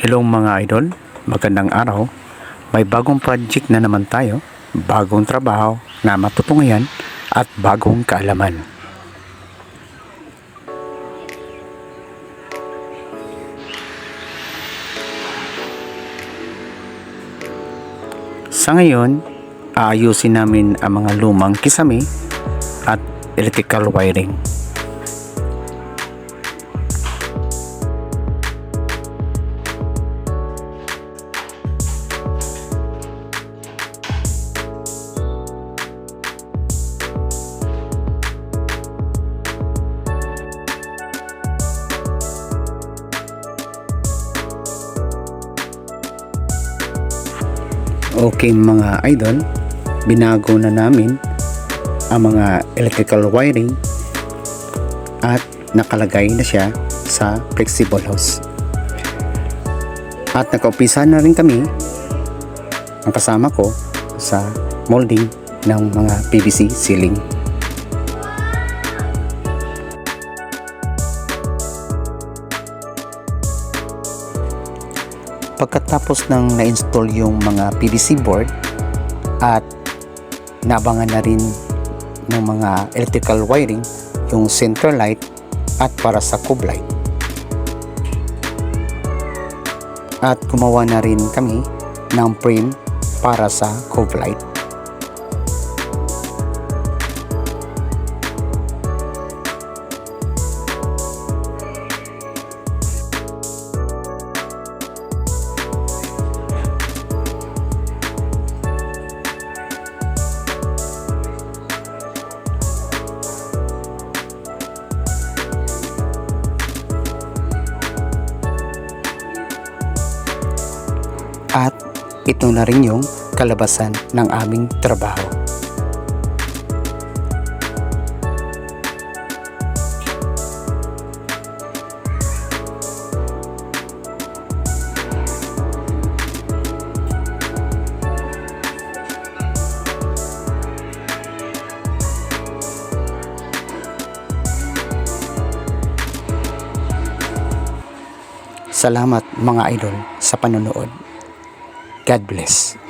Hello mga idol, magandang araw. May bagong project na naman tayo, bagong trabaho na matutunghayan at bagong kaalaman. Sa ngayon, aayusin namin ang mga lumang kisame at electrical wiring. Okay mga idol, binago na namin ang mga electrical wiring at nakalagay na siya sa flexible hose. At nagka-umpisa na rin kami, ang kasama ko, sa molding ng mga PVC ceiling. Pagkatapos ng na-install yung mga PVC board at nabangan na rin ng mga electrical wiring yung center light at para sa cube light, at gumawa na rin kami ng frame para sa cube light. At ito na rin yung kalabasan ng aming trabaho. Salamat mga idol sa panonood. God bless.